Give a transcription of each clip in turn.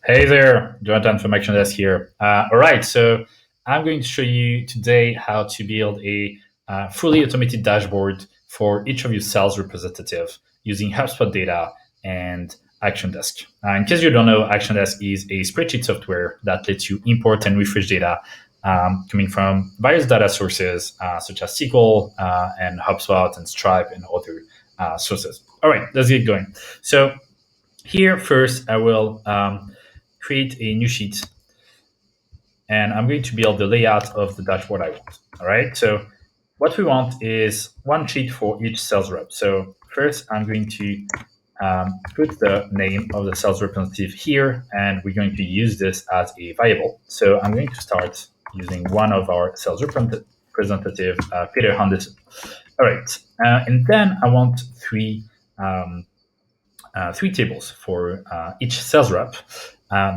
Hey there, Jonathan from Actiondesk here. All right, so I'm going to show you today how to build a fully automated dashboard for each of your sales representatives using Hubspot data and Actiondesk. In case you don't know, Actiondesk is a spreadsheet software that lets you import and refresh data coming from various data sources such as SQL and HubSpot and Stripe and other sources. All right, let's get going. So here first, I will create a new sheet, and I'm going to build the layout of the dashboard I want. All right. So what we want is one sheet for each sales rep. So first, I'm going to put the name of the sales representative here, and we're going to use this as a variable. So I'm going to start using one of our sales representative, Peter Henderson. All right. And then I want three tables for each sales rep.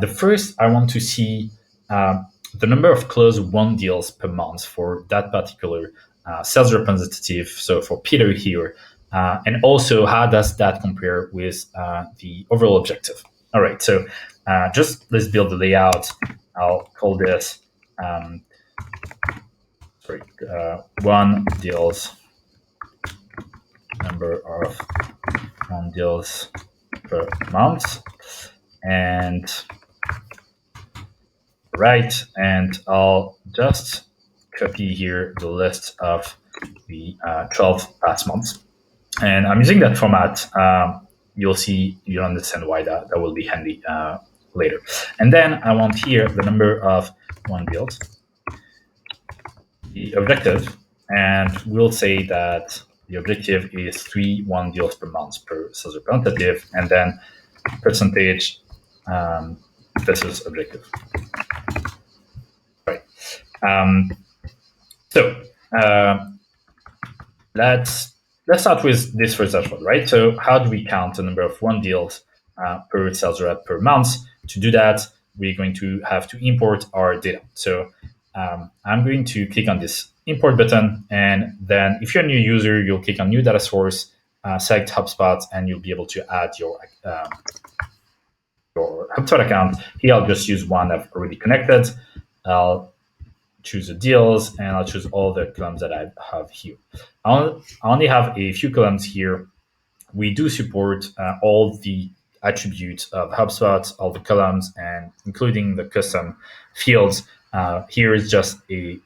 The first, I want to see the number of closed won deals per month for that particular sales representative. So for Peter here, and also how does that compare with the overall objective? All right, so just let's build the layout. I'll call this one deals, number of won deals per month, and and I'll just copy here the list of the 12 past months, and I'm using that format. You'll understand why that will be handy later. And then I want here the number of won deals, the objective, and we'll say that the objective is 3 won deals per month per sales representative, and then percentage versus objective. Right. So let's start with this first dashboard, right? So how do we count the number of won deals per sales rep per month? To do that, we're going to have to import our data. So I'm going to click on this import button, and then if you're a new user, you'll click on new data source, select HubSpot, and you'll be able to add your HubSpot account. Here, I'll just use one I've already connected. I'll choose the deals, and I'll choose all the columns that I have here. I only have a few columns here. We do support all the attributes of HubSpot, all the columns, and including the custom fields. Here is just a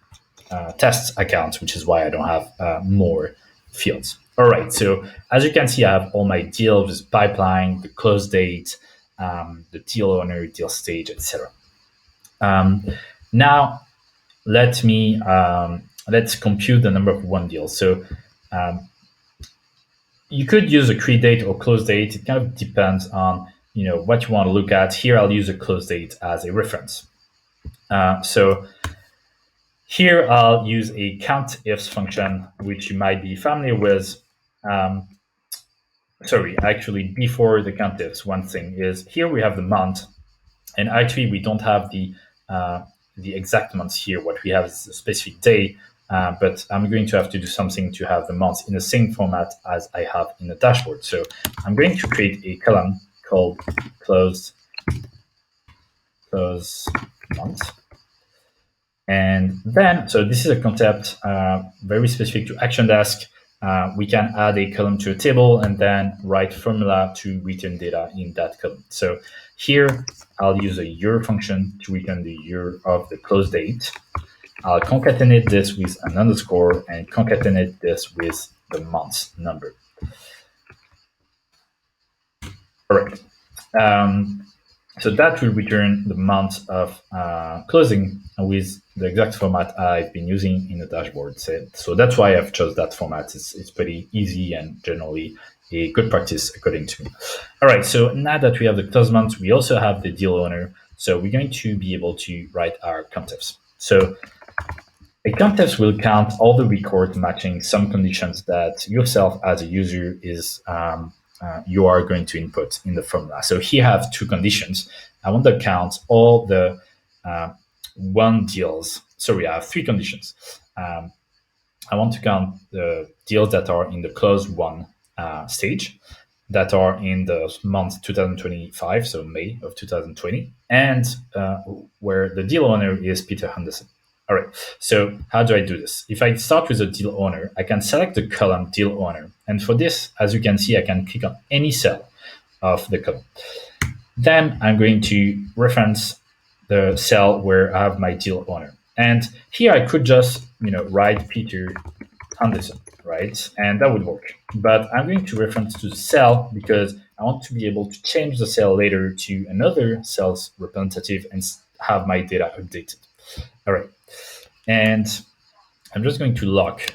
test account, which is why I don't have more fields. All right, so as you can see, I have all my deals with pipeline, the close date, the deal owner, deal stage, etc. Now, let's compute the number of won deals. So you could use a create date or close date. It kind of depends on what you want to look at. Here, I'll use a close date as a reference. So here, I'll use a countifs function, which you might be familiar with. Actually, before the countifs, one thing is here we have the month, and actually we don't have the exact months here. What we have is a specific day, but I'm going to have to do something to have the months in the same format as I have in the dashboard. So I'm going to create a column called close months. And then, so this is a concept very specific to Actiondesk. We can add a column to a table and then write formula to return data in that column. So here, I'll use a year function to return the year of the close date. I'll concatenate this with an underscore and concatenate this with the month number. All right. So that will return the month of closing with the exact format I've been using in the dashboard. So that's why I've chose that format. It's pretty easy and generally a good practice according to me. All right, so now that we have the close month, we also have the deal owner. So we're going to be able to write our countifs. So a countifs will count all the records matching some conditions that yourself as a user you are going to input in the formula. So here I have two conditions. I want to count all the won deals. Sorry, I have three conditions. I want to count the deals that are in the close won stage. that are in the month 2025, so May of 2020, and where the deal owner is Peter Henderson. All right, so how do I do this? If I start with a deal owner, I can select the column deal owner. And for this, as you can see, I can click on any cell of the column. Then I'm going to reference the cell where I have my deal owner. And here I could just, write Peter Henderson, right? And that would work. But I'm going to reference to the cell because I want to be able to change the cell later to another cell's representative and have my data updated. All right. And I'm just going to lock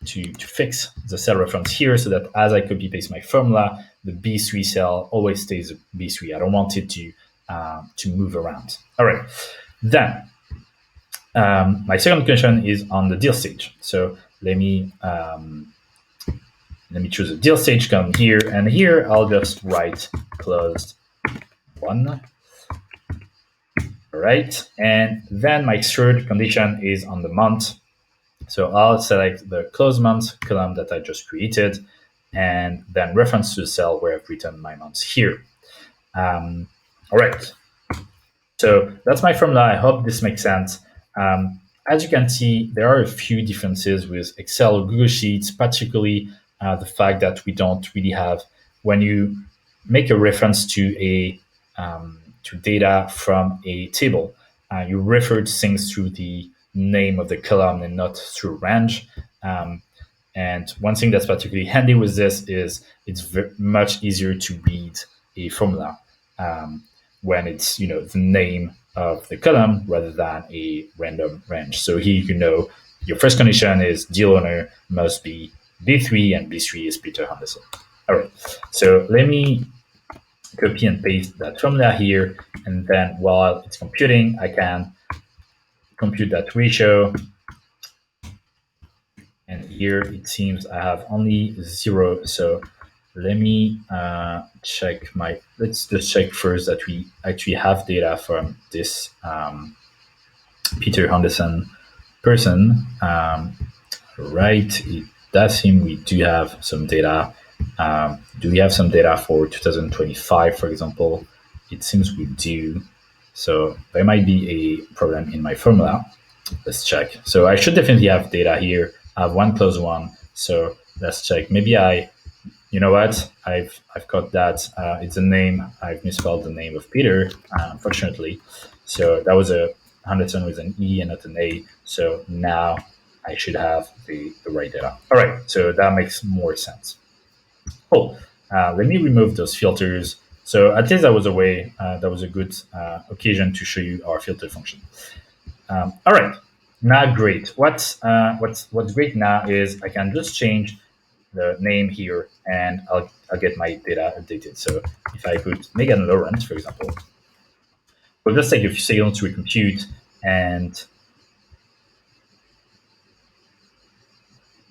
to fix the cell reference here so that as I copy paste my formula, the B3 cell always stays B3. I don't want it to move around. All right. Then my second condition is on the deal stage. So let me choose a deal stage column here, and here I'll just write closed one. All right, and then my third condition is on the month. So I'll select the closed month column that I just created, and then reference to the cell where I've written my months here. All right, so that's my formula. I hope this makes sense. As you can see, there are a few differences with Excel or Google Sheets, particularly the fact that we don't really have, when you make a reference to data from a table, you refer to things through the name of the column and not through range. And one thing that's particularly handy with this is it's much easier to read a formula when it's the name of the column rather than a random range. So here your first condition is deal owner must be B3 and B3 is Peter Henderson. All right, so let me copy and paste that formula here, and then while it's computing, I can compute that ratio. And here it seems I have only 0. So let me check let's just check first that we actually have data from this Peter Henderson person. Right, it does seem we do have some data. Do we have some data for 2025, for example? It seems we do. So there might be a problem in my formula. Let's check. So I should definitely have data here. I have one close one. So let's check. Maybe you know what? I've got that. It's a name. I've misspelled the name of Peter, unfortunately. So that was a Henderson with an E and not an A. So now I should have the right data. All right. So that makes more sense. Cool. Let me remove those filters. So at least that was a way. That was a good occasion to show you our filter function. All right. Now, great. What's great now is I can just change the name here, and I'll get my data updated. So if I put Megan Lawrence, for example, we'll just take a few seconds to recompute, and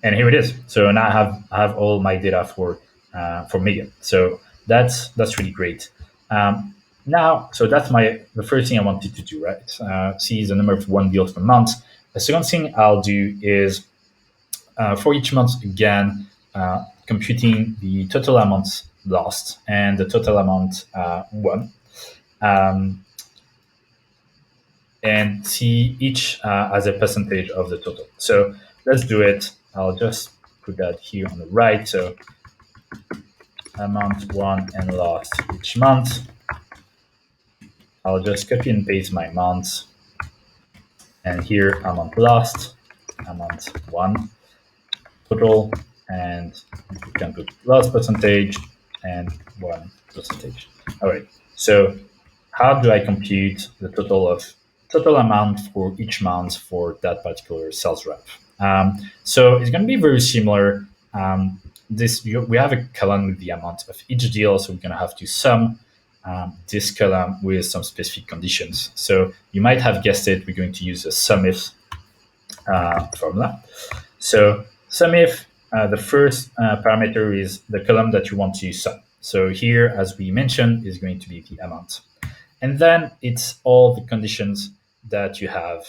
here it is. So now I have all my data for Megan. So that's really great. Now, so that's the first thing I wanted to do, right? See the number of one deals per month. The second thing I'll do is for each month, again, computing the total amount lost and the total amount won. And see each as a percentage of the total. So let's do it. I'll just put that here on the right. So amount won and lost each month. I'll just copy and paste my months. And here, amount lost, amount won, total, and you can put loss percentage and 1%. All right. So how do I compute the total amount for each month for that particular sales rep? So it's going to be very similar. We have a column with the amount of each deal, so we're going to have to sum this column with some specific conditions. So you might have guessed it, we're going to use a sumifs formula. So sumif, the first parameter is the column that you want to sum. So here, as we mentioned, is going to be the amount. And then it's all the conditions that you have.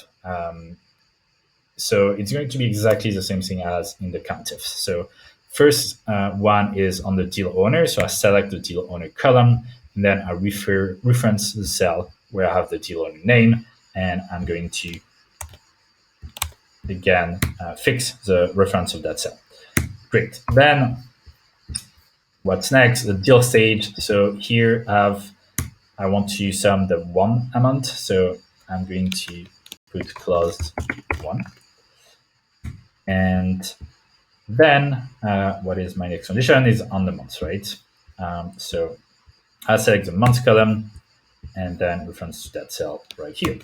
So it's going to be exactly the same thing as in the countifs. So first one is on the deal owner. So I select the deal owner column, and then I reference the cell where I have the deal owner name, and I'm going to, again, fix the reference of that cell. Great. Then what's next? The deal stage. So here I want to sum the one amount. So I'm going to put closed one. And then what is my next condition is on the month, right? So I select the month column and then reference to that cell right here.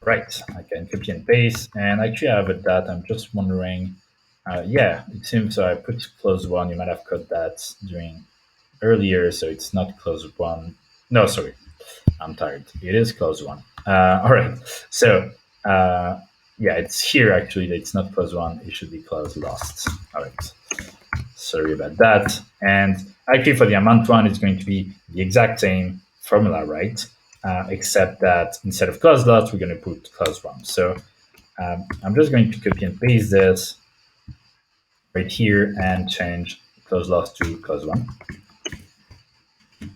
Right, I can copy and paste, and actually I have a date. I'm just wondering, yeah, it seems I put close one. You might have caught that during earlier, so it's not close one. No, sorry, I'm tired. It is close one. All right, so yeah, it's here actually. It's not close one. It should be close last. All right, sorry about that. And actually, for the amount one, it's going to be the exact same formula, right? Except that instead of close last, we're going to put close one. So I'm just going to copy and paste this right here and change close last to close one.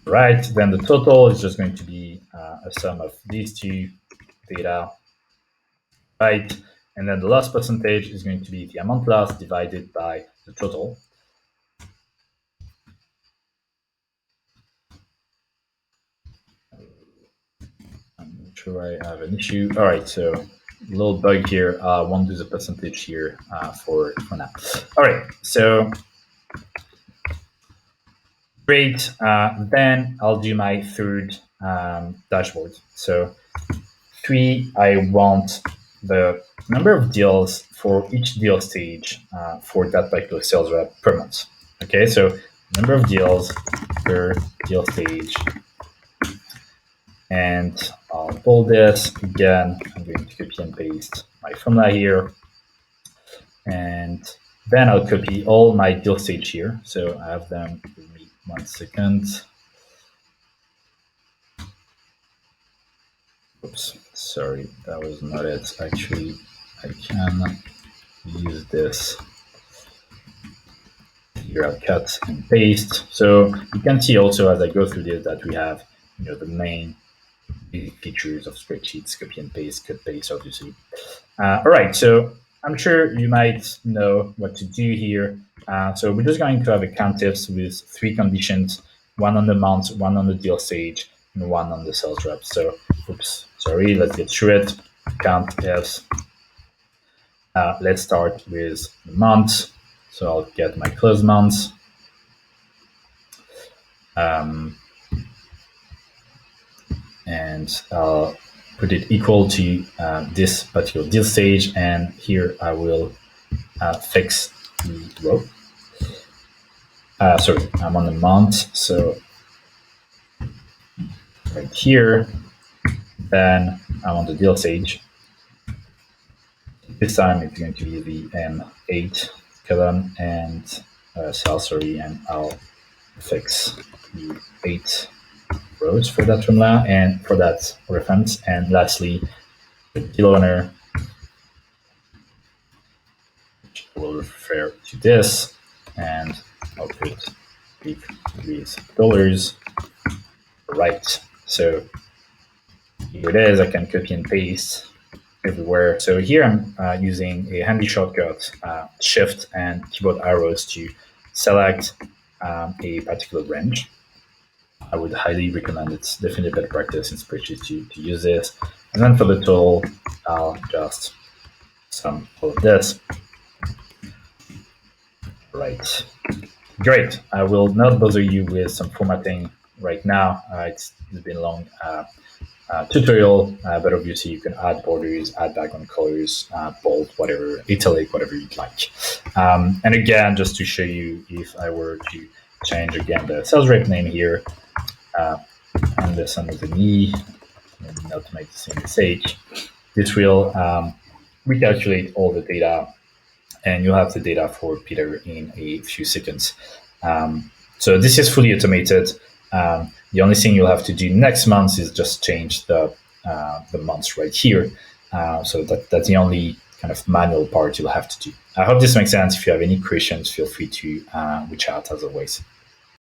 Right, then the total is just going to be a sum of these two data, right? And then the loss percentage is going to be the amount lost divided by the total. I'm not sure I have an issue. All right, so a little bug here. I won't do the percentage here for now. All right, so great. Then I'll do my third dashboard. So 3, I want the number of deals for each deal stage for that particular sales rep per month. Okay, so number of deals per deal stage. And I'll pull this again. I'm going to copy and paste my formula here. And then I'll copy all my deal stage here. So I have them. Give me 1 second. Oops, sorry, that was not it. Actually, I can use this here. I'll cut and paste. So you can see also as I go through this that we have, the main features of spreadsheets: copy and paste, cut paste, obviously. All right, so I'm sure you might know what to do here. So we're just going to have a countifs with 3 conditions: 1 on the month, 1 on the deal stage, and 1 on the sales rep. So, oops, sorry, let's get through it. Countifs. Let's start with the month. So I'll get my close months. And I'll put it equal to this particular deal stage. And here I will fix the row. Sorry, I'm on the month. So right here, then I'm on the deal stage. This time it's going to be the M8 column and cell, sorry, and I'll fix the 8 rows for that formula and for that reference. And lastly, the deal owner, which will refer to this, and I'll put big with dollars. Right, so here it is. I can copy and paste everywhere. So here I'm using a handy shortcut, Shift and keyboard arrows to select a particular range. I would highly recommend. It's definitely a better practice in spreadsheets to use this. And then for the total, I'll just sum all of this. Right. Great. I will not bother you with some formatting right now. It's been a long tutorial, but obviously you can add borders, add background colors, bold, whatever, italic, whatever you'd like. And again, just to show you, if I were to change again the sales rep name here, and this under the knee, maybe not to make the same mistake, this will recalculate all the data, and you'll have the data for Peter in a few seconds. So this is fully automated. The only thing you'll have to do next month is just change the months right here. So that's the only kind of manual part you'll have to do. I hope this makes sense. If you have any questions, feel free to reach out as always.